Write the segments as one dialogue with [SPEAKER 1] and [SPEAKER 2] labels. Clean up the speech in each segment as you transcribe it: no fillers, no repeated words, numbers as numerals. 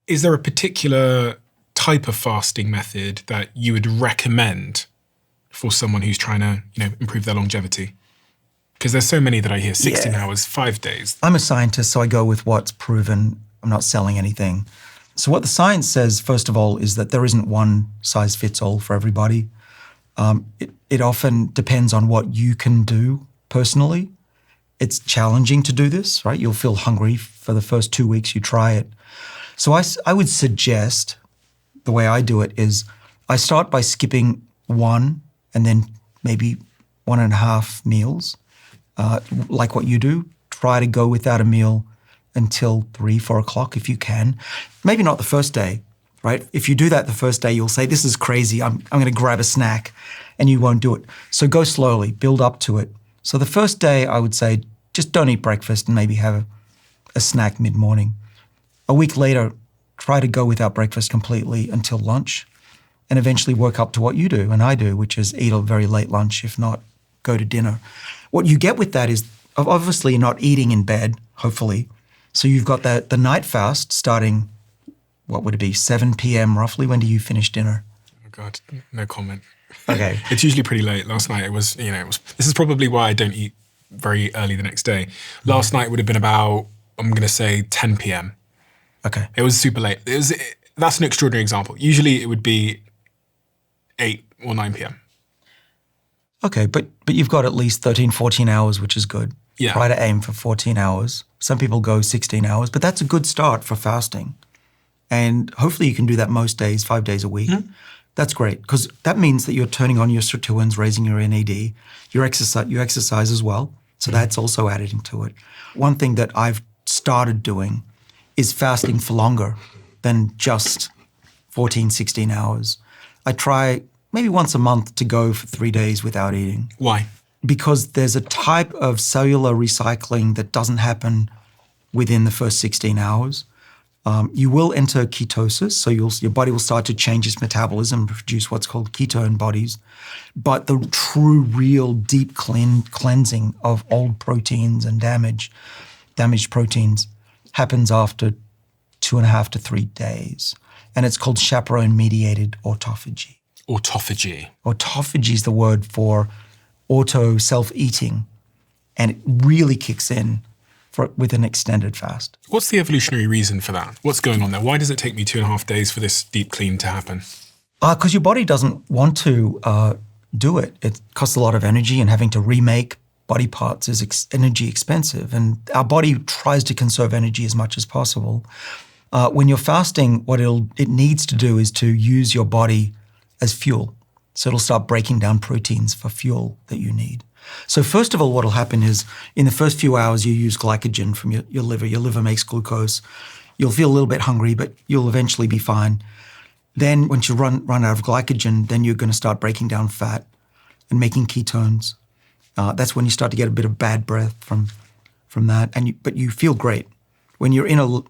[SPEAKER 1] Is there a particular type of fasting method that you would recommend for someone who's trying to, improve their longevity? Because there's so many that I hear, 16 hours, 5 days.
[SPEAKER 2] I'm a scientist, so I go with what's proven. I'm not selling anything. So what the science says, first of all, is that there isn't one size fits all for everybody. It often depends on what you can do personally. It's challenging to do this, right? You'll feel hungry for the first 2 weeks you try it. So I would suggest, the way I do it is I start by skipping one and then maybe 1.5 meals, like what you do. Try to go without a meal until 3, 4 o'clock if you can. Maybe not the first day, right? If you do that the first day, you'll say, this is crazy, I'm going to grab a snack, and you won't do it. So go slowly, build up to it. So the first day, I would say, just don't eat breakfast and maybe have a snack mid-morning. A week later, try to go without breakfast completely until lunch, and eventually work up to what you do and I do, which is eat a very late lunch, if not go to dinner. What you get with that is, obviously you're not eating in bed, hopefully. So you've got the night fast starting, what would it be, 7 p.m. roughly? When do you finish dinner?
[SPEAKER 1] Oh God, no comment.
[SPEAKER 2] Okay.
[SPEAKER 1] It's usually pretty late. Last night it was, this is probably why I don't eat very early the next day. Last night would have been about, I'm going to say 10 p.m.
[SPEAKER 2] Okay.
[SPEAKER 1] It was super late. That's an extraordinary example. Usually it would be 8 or 9 p.m.
[SPEAKER 2] Okay, but you've got at least 13, 14 hours, which is good.
[SPEAKER 1] Yeah.
[SPEAKER 2] Try to aim for 14 hours. Some people go 16 hours, but that's a good start for fasting. And hopefully you can do that most days, 5 days a week. Mm-hmm. That's great, because that means that you're turning on your sirtuins, raising your NAD. You exercise as well, so that's also added into it. One thing that I've started doing is fasting for longer than just 14, 16 hours. I try maybe once a month to go for 3 days without eating.
[SPEAKER 1] Why?
[SPEAKER 2] Because there's a type of cellular recycling that doesn't happen within the first 16 hours. You will enter ketosis, so your body will start to change its metabolism and produce what's called ketone bodies. But the true, real, deep cleansing of old proteins and damaged proteins happens after 2.5 to 3 days. And it's called chaperone-mediated autophagy.
[SPEAKER 1] Autophagy.
[SPEAKER 2] Autophagy is the word for self-eating. And it really kicks in with an extended fast.
[SPEAKER 1] What's the evolutionary reason for that? What's going on there? Why does it take me 2.5 days for this deep clean to happen?
[SPEAKER 2] Because your body doesn't want to do it. It costs a lot of energy, and having to remake body parts is energy expensive. And our body tries to conserve energy as much as possible. When you're fasting, what it needs to do is to use your body as fuel. So it'll start breaking down proteins for fuel that you need. So first of all, what will happen is in the first few hours, you use glycogen from your liver. Your liver makes glucose. You'll feel a little bit hungry, but you'll eventually be fine. Then once you run out of glycogen, then you're going to start breaking down fat and making ketones. That's when you start to get a bit of bad breath from that. But you feel great. When you're in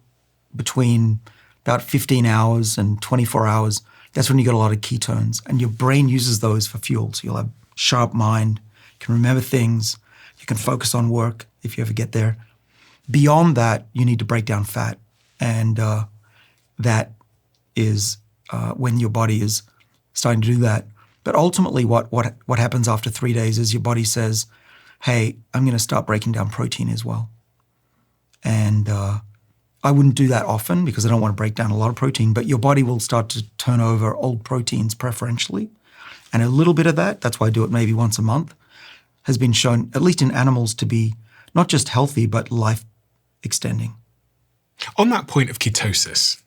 [SPEAKER 2] between about 15 hours and 24 hours, that's when you get a lot of ketones. And your brain uses those for fuel. So you'll have sharp mind, you can remember things, you can focus on work if you ever get there. Beyond that, you need to break down fat. And that is when your body is starting to do that. But ultimately, what happens after 3 days is your body says, hey, I'm going to start breaking down protein as well. And I wouldn't do that often because I don't want to break down a lot of protein, but your body will start to turn over old proteins preferentially. And a little bit of that's why I do it maybe once a month, has been shown, at least in animals, to be not just healthy, but life extending.
[SPEAKER 1] On that point of ketosis,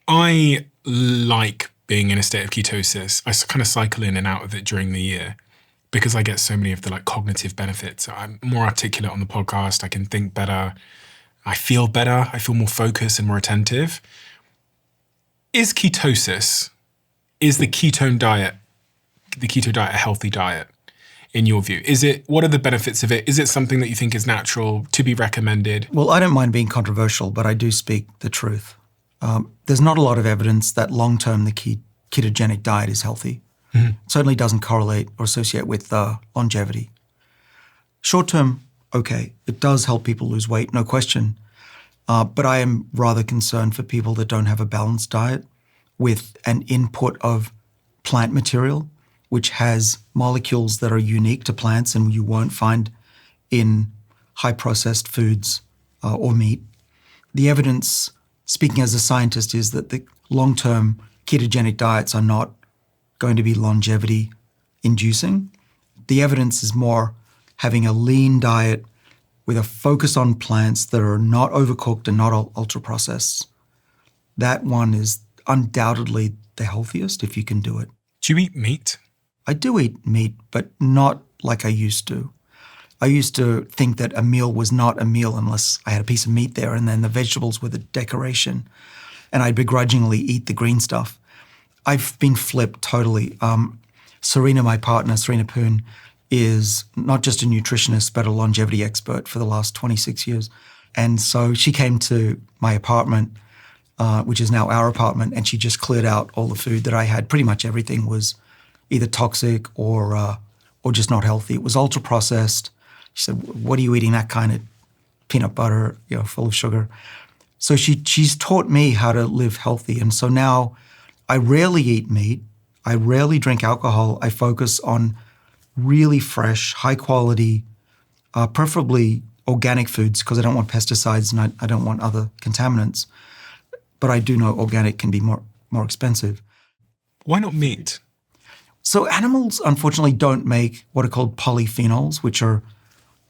[SPEAKER 1] I like being in a state of ketosis. I kind of cycle in and out of it during the year because I get so many of the cognitive benefits. I'm more articulate on the podcast. I can think better. I feel better. I feel more focused and more attentive. Is the keto diet a healthy diet in your view? What are the benefits of it? Is it something that you think is natural to be recommended?
[SPEAKER 2] Well, I don't mind being controversial, but I do speak the truth. There's not a lot of evidence that long-term the ketogenic diet is healthy. Mm-hmm. It certainly doesn't correlate or associate with longevity. Short-term, okay, it does help people lose weight, no question. But I am rather concerned for people that don't have a balanced diet with an input of plant material, which has molecules that are unique to plants and you won't find in high processed foods or meat. The evidence, speaking as a scientist, is that the long-term ketogenic diets are not going to be longevity inducing. The evidence is more having a lean diet with a focus on plants that are not overcooked and not ultra-processed. That one is undoubtedly the healthiest if you can do it.
[SPEAKER 1] Do you eat meat?
[SPEAKER 2] I do eat meat, but not like I used to. I used to think that a meal was not a meal unless I had a piece of meat there and then the vegetables were the decoration. And I'd begrudgingly eat the green stuff. I've been flipped totally. Serena, my partner, Serena Poon, is not just a nutritionist, but a longevity expert for the last 26 years. And so she came to my apartment, which is now our apartment, and she just cleared out all the food that I had. Pretty much everything was either toxic or just not healthy. It was ultra-processed. She said, "What are you eating? That kind of peanut butter, full of sugar." So she's taught me how to live healthy. And so now I rarely eat meat. I rarely drink alcohol. I focus on really fresh, high quality, preferably organic foods because I don't want pesticides and I don't want other contaminants. But I do know organic can be more expensive.
[SPEAKER 1] Why not meat?
[SPEAKER 2] So animals, unfortunately, don't make what are called polyphenols, which are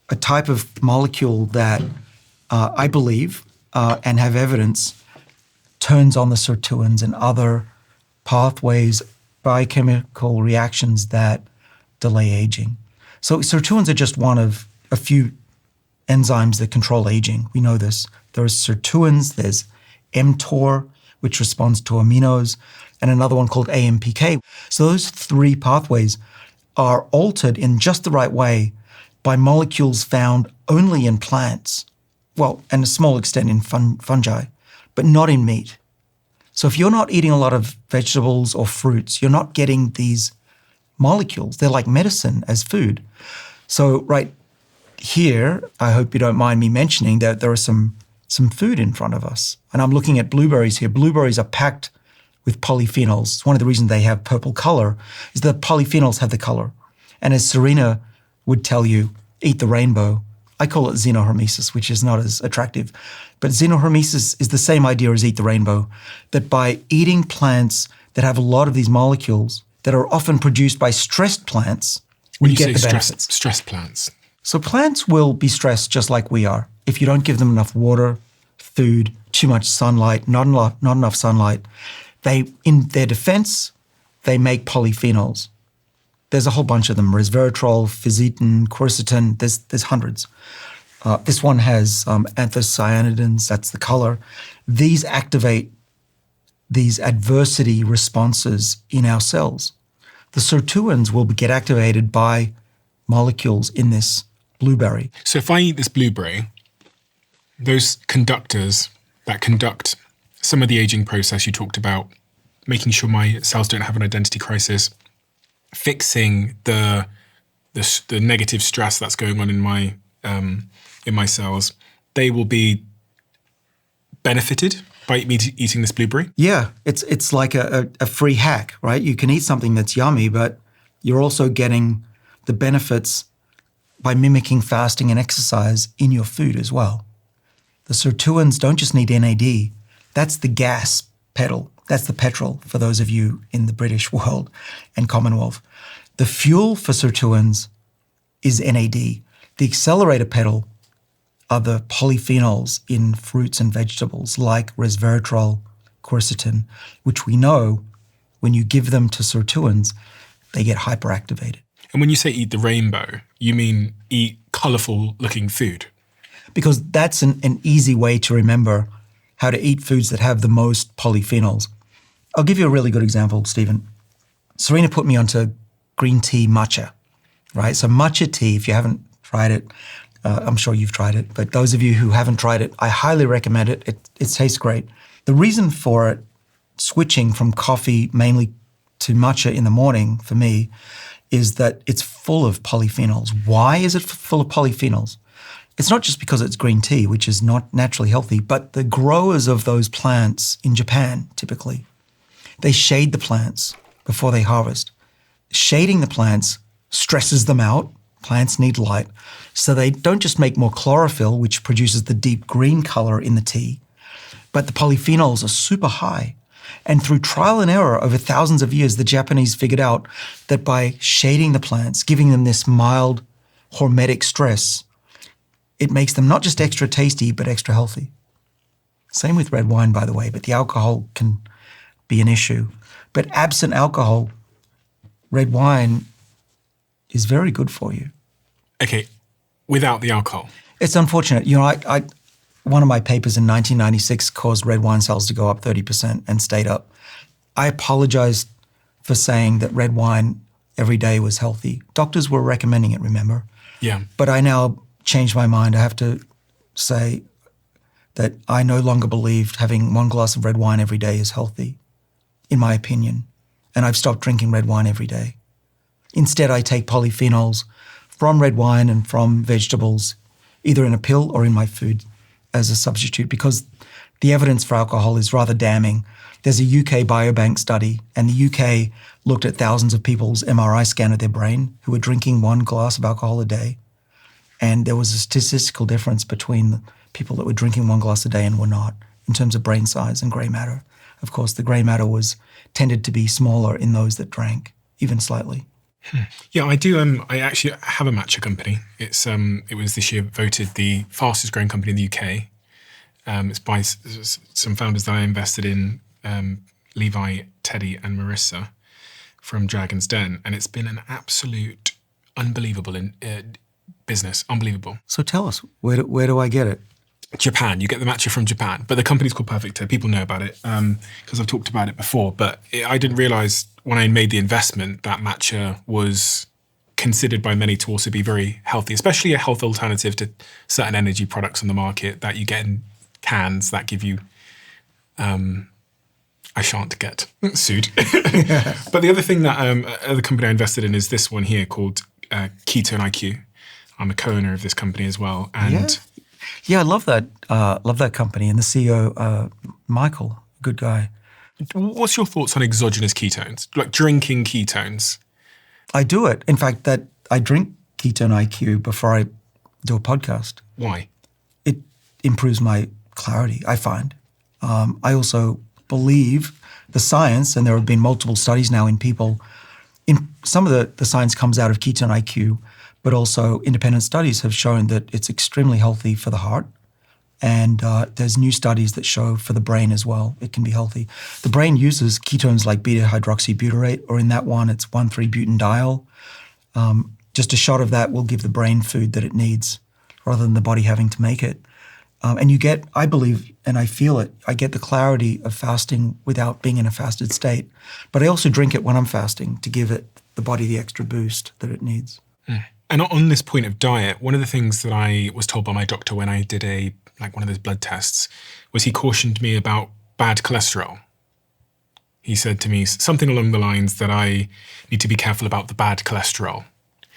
[SPEAKER 2] a type of molecule that I believe and have evidence turns on the sirtuins and other pathways, biochemical reactions that delay aging. So sirtuins are just one of a few enzymes that control aging. We know this. There are sirtuins, there's mTOR, which responds to aminos, and another one called AMPK. So those three pathways are altered in just the right way by molecules found only in plants, well, and a small extent in fungi, but not in meat. So if you're not eating a lot of vegetables or fruits, you're not getting these molecules. They're like medicine as food. So right here, I hope you don't mind me mentioning that there are some food in front of us. And I'm looking at blueberries here. Blueberries are packed with polyphenols. One of the reasons they have purple color is that polyphenols have the color. And as Serena would tell you, eat the rainbow. I call it xenohormesis, which is not as attractive. But xenohormesis is the same idea as eat the rainbow, that by eating plants that have a lot of these molecules that are often produced by stressed plants,
[SPEAKER 1] When
[SPEAKER 2] you
[SPEAKER 1] you
[SPEAKER 2] get
[SPEAKER 1] say
[SPEAKER 2] the benefits.
[SPEAKER 1] stress plants,
[SPEAKER 2] So plants will be stressed just like we are. If you don't give them enough water, food, too much sunlight, not enough sunlight, in their defense, they make polyphenols. There's a whole bunch of them: resveratrol, fisetin, quercetin. There's hundreds. This one has anthocyanidins. That's the color. These activate these adversity responses in our cells. The sirtuins will get activated by molecules in this blueberry.
[SPEAKER 1] So if I eat this blueberry, those conductors that conduct some of the aging process you talked about, making sure my cells don't have an identity crisis, fixing the negative stress that's going on in my cells, they will be benefited by me eating this blueberry?
[SPEAKER 2] Yeah, it's like a free hack, right? You can eat something that's yummy, but you're also getting the benefits by mimicking fasting and exercise in your food as well. The sirtuins don't just need NAD. That's the gas pedal. That's the petrol for those of you in the British world and Commonwealth. The fuel for sirtuins is NAD. The accelerator pedal are the polyphenols in fruits and vegetables like resveratrol, quercetin, which we know when you give them to sirtuins, they get hyperactivated.
[SPEAKER 1] And when you say eat the rainbow, you mean eat colourful looking food?
[SPEAKER 2] Because that's an easy way to remember how to eat foods that have the most polyphenols. I'll give you a really good example, Stephen. Serena put me onto green tea matcha, right? So matcha tea, if you haven't tried it, I'm sure you've tried it, but those of you who haven't tried it, I highly recommend it. It tastes great. The reason for it, switching from coffee mainly to matcha in the morning for me, is that it's full of polyphenols. Why is it full of polyphenols? It's not just because it's green tea, which is not naturally healthy, but the growers of those plants in Japan, typically, they shade the plants before they harvest. Shading the plants stresses them out. Plants need light. So they don't just make more chlorophyll, which produces the deep green color in the tea, but the polyphenols are super high. And through trial and error over thousands of years, the Japanese figured out that by shading the plants, giving them this mild hormetic stress, it makes them not just extra tasty, but extra healthy. Same with red wine, by the way, but the alcohol can be an issue. But absent alcohol, red wine is very good for you.
[SPEAKER 1] Okay, without the alcohol.
[SPEAKER 2] It's unfortunate. You know, one of my papers in 1996 caused red wine sales to go up 30% and stayed up. I apologized for saying that red wine every day was healthy. Doctors were recommending it, remember?
[SPEAKER 1] Yeah.
[SPEAKER 2] But I now changed my mind. I have to say that I no longer believe having one glass of red wine every day is healthy, in my opinion. And I've stopped drinking red wine every day. Instead, I take polyphenols from red wine and from vegetables, either in a pill or in my food as a substitute, because the evidence for alcohol is rather damning. There's a UK biobank study, and the UK looked at thousands of people's MRI scan of their brain who were drinking one glass of alcohol a day. And there was a statistical difference between the people that were drinking one glass a day and were not, in terms of brain size and grey matter. Of course, the grey matter tended to be smaller in those that drank, even slightly.
[SPEAKER 1] Yeah, I do. I actually have a matcha company. It was this year voted the fastest growing company in the UK. It's by some founders that I invested in, Levi, Teddy, and Marissa from Dragon's Den, and it's been an absolute unbelievable business. Unbelievable.
[SPEAKER 2] So tell us, where do I get it?
[SPEAKER 1] Japan. You get the matcha from Japan, but the company's called Perfect Day. People know about it because I've talked about it before. But I didn't realize when I made the investment that matcha was considered by many to also be very healthy, especially a health alternative to certain energy products on the market that you get in cans that give you. I shan't get sued. But the other thing that the company I invested in is this one here called Ketone IQ. I'm a co-owner of this company as well, and.
[SPEAKER 2] Yeah, I love that. Love that company, and the CEO, Michael, good guy.
[SPEAKER 1] What's your thoughts on exogenous ketones, like drinking ketones?
[SPEAKER 2] I do it. In fact, that I drink Ketone IQ before I do a podcast.
[SPEAKER 1] Why?
[SPEAKER 2] It improves my clarity, I find. I also believe the science, and there have been multiple studies now in people. In some of the science comes out of Ketone IQ. But also independent studies have shown that it's extremely healthy for the heart. And there's new studies that show for the brain as well, it can be healthy. The brain uses ketones like beta-hydroxybutyrate, or in that one, it's 1,3-butanediol. Just a shot of that will give the brain food that it needs rather than the body having to make it. And you get, I believe, and I feel it, I get the clarity of fasting without being in a fasted state. But I also drink it when I'm fasting to give the body the extra boost that it needs.
[SPEAKER 1] Mm. And on this point of diet, one of the things that I was told by my doctor when I did one of those blood tests was he cautioned me about bad cholesterol. He said to me something along the lines that I need to be careful about the bad cholesterol.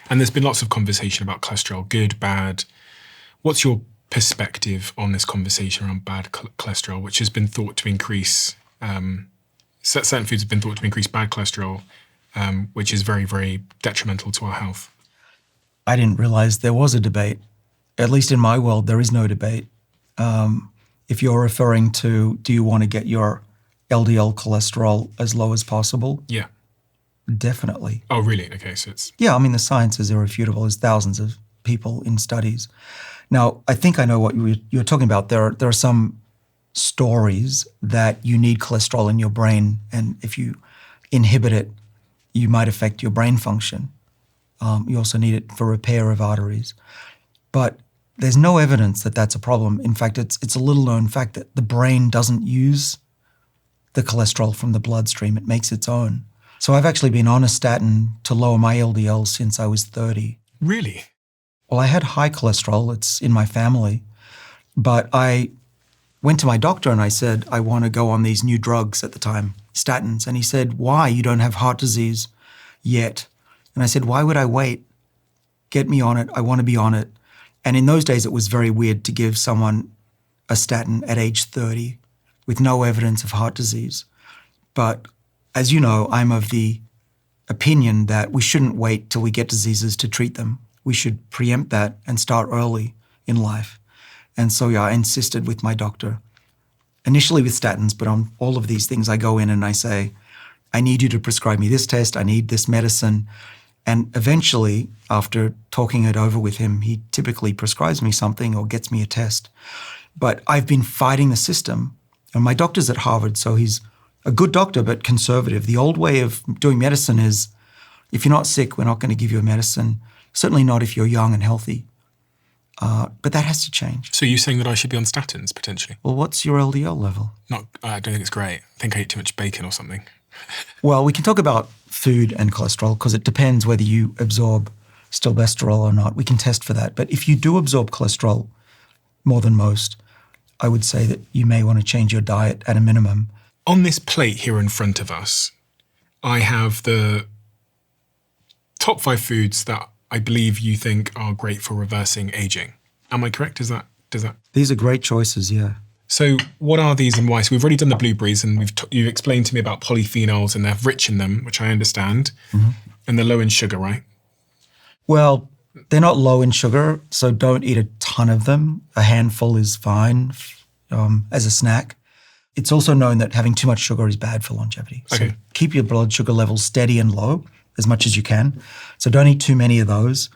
[SPEAKER 1] And there's been lots of conversation about cholesterol, good, bad. What's your perspective on this conversation around bad cholesterol, which has been thought to increase, certain foods have been thought to increase bad cholesterol, which is very, very detrimental to our health?
[SPEAKER 2] I didn't realize there was a debate. At least in my world, there is no debate. If you're referring to, do you want to get your LDL cholesterol as low as possible?
[SPEAKER 1] Yeah.
[SPEAKER 2] Definitely.
[SPEAKER 1] Oh, really? Okay, so it's...
[SPEAKER 2] Yeah, I mean, the science is irrefutable. There's thousands of people in studies. Now, I think I know what you're talking about. There are some stories that you need cholesterol in your brain, and if you inhibit it, you might affect your brain function. You also need it for repair of arteries. But there's no evidence that that's a problem. In fact, it's a little-known fact that the brain doesn't use the cholesterol from the bloodstream. It makes its own. So I've actually been on a statin to lower my LDL since I was 30.
[SPEAKER 1] Really?
[SPEAKER 2] Well, I had high cholesterol. It's in my family. But I went to my doctor and I said, I want to go on these new drugs at the time, statins. And he said, why? You don't have heart disease yet. And I said, why would I wait? Get me on it. I want to be on it. And in those days, it was very weird to give someone a statin at age 30 with no evidence of heart disease. But as you know, I'm of the opinion that we shouldn't wait till we get diseases to treat them. We should preempt that and start early in life. And so, I insisted with my doctor, initially with statins, but on all of these things, I go in and I say, I need you to prescribe me this test, I need this medicine. And eventually, after talking it over with him, he typically prescribes me something or gets me a test. But I've been fighting the system. And my doctor's at Harvard, so he's a good doctor, but conservative. The old way of doing medicine is, if you're not sick, we're not going to give you a medicine. Certainly not if you're young and healthy. But that has to change.
[SPEAKER 1] So you're saying that I should be on statins, potentially?
[SPEAKER 2] Well, what's your LDL level?
[SPEAKER 1] I don't think it's great. I think I ate too much bacon or something.
[SPEAKER 2] Well, we can talk about food and cholesterol because it depends whether you absorb stilbestrol or not. We can test for that. But if you do absorb cholesterol more than most, I would say that you may want to change your diet at a minimum.
[SPEAKER 1] On this plate here in front of us, I have the top 5 foods that I believe you think are great for reversing aging. Am I correct? Does that?
[SPEAKER 2] These are great choices, yeah.
[SPEAKER 1] So what are these and why? So we've already done the blueberries and you've explained to me about polyphenols and they're rich in them, which I understand, and they're low in sugar, right?
[SPEAKER 2] Well, they're not low in sugar, so don't eat a ton of them. A handful is fine as a snack. It's also known that having too much sugar is bad for longevity. So keep your blood sugar levels steady and low as much as you can. So don't eat too many of those.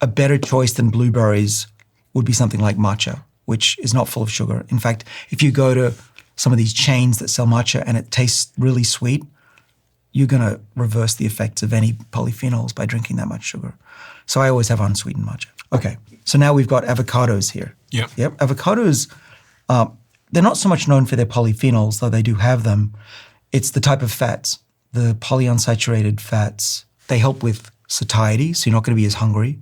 [SPEAKER 2] A better choice than blueberries would be something like matcha, which is not full of sugar. In fact, if you go to some of these chains that sell matcha and it tastes really sweet, you're going to reverse the effects of any polyphenols by drinking that much sugar. So I always have unsweetened matcha. Okay, so now we've got avocados here.
[SPEAKER 1] Yep.
[SPEAKER 2] Avocados, they're not so much known for their polyphenols, though they do have them. It's the type of fats, the polyunsaturated fats. They help with satiety, so you're not going to be as hungry.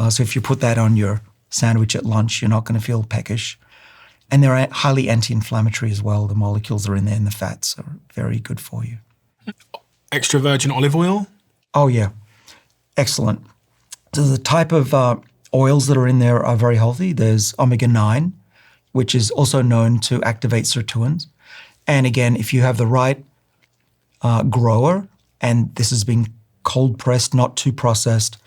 [SPEAKER 2] So if you put that on your sandwich at lunch, you're not going to feel peckish. And they're highly anti-inflammatory as well. The molecules are in there and the fats are very good for you.
[SPEAKER 1] Extra virgin olive oil?
[SPEAKER 2] Oh, yeah. Excellent. So the type of oils that are in there are very healthy. There's omega-9, which is also known to activate sirtuins. And again, if you have the right grower, and this has been cold pressed, not too processed,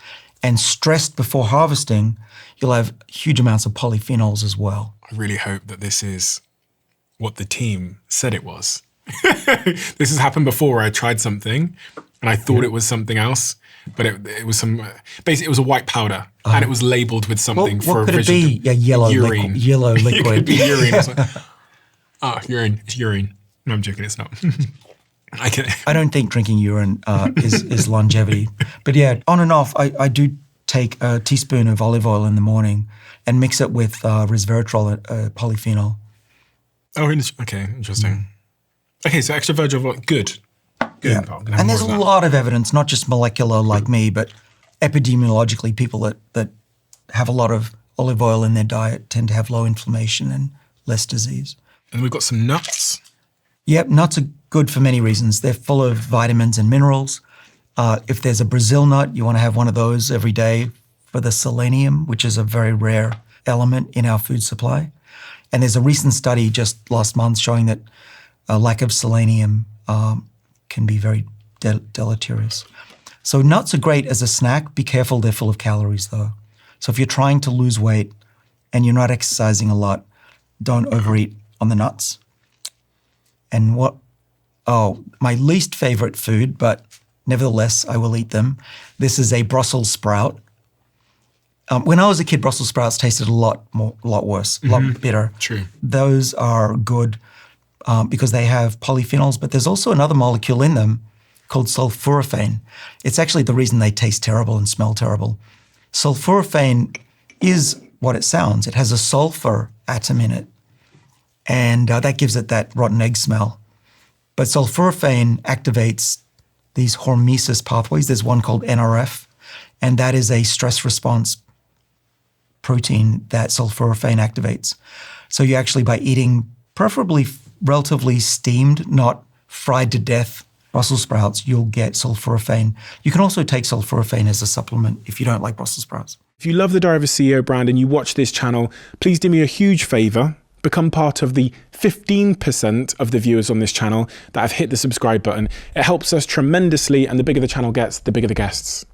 [SPEAKER 2] and stressed before harvesting, you'll have huge amounts of polyphenols as well.
[SPEAKER 1] I really hope that this is what the team said it was. This has happened before. I tried something and I thought it was something else, but it was basically it was a white powder and it was labeled with something for
[SPEAKER 2] what could it be? Yeah, yellow
[SPEAKER 1] urine.
[SPEAKER 2] Yellow liquid.
[SPEAKER 1] It could be urine or something. Urine. It's urine. No, I'm joking. It's not.
[SPEAKER 2] I don't think drinking urine is longevity. But yeah, on and off, I do take a teaspoon of olive oil in the morning and mix it with resveratrol, a polyphenol.
[SPEAKER 1] Oh, okay, interesting. Okay, so extra virgin olive oil, good.
[SPEAKER 2] Yeah. And there's a lot of evidence, not just molecular like me, but epidemiologically, people that have a lot of olive oil in their diet tend to have low inflammation and less disease.
[SPEAKER 1] And we've got some nuts.
[SPEAKER 2] Yep, nuts are good for many reasons. They're full of vitamins and minerals. If there's a Brazil nut, you want to have one of those every day for the selenium, which is a very rare element in our food supply. And there's a recent study just last month showing that a lack of selenium can be very deleterious. So nuts are great as a snack. Be careful, they're full of calories though. So if you're trying to lose weight and you're not exercising a lot, don't overeat on the nuts. And my least favorite food, but nevertheless, I will eat them. This is a Brussels sprout. When I was a kid, Brussels sprouts tasted a lot worse, a lot bitter.
[SPEAKER 1] True.
[SPEAKER 2] Those are good because they have polyphenols, but there's also another molecule in them called sulforaphane. It's actually the reason they taste terrible and smell terrible. Sulforaphane is what it sounds. It has a sulfur atom in it, and that gives it that rotten egg smell. But sulforaphane activates these Hormesis pathways. There's one called NRF, and that is a stress response protein that sulforaphane activates. So you actually, by eating preferably relatively steamed, not fried to death Brussels sprouts, you'll get sulforaphane. You can also take sulforaphane as a supplement if you don't like Brussels sprouts.
[SPEAKER 1] If you love the Diary of a CEO brand and you watch this channel, please do me a huge favor. Become part of the 15% of the viewers on this channel that have hit the subscribe button. It helps us tremendously, and the bigger the channel gets, the bigger the guests.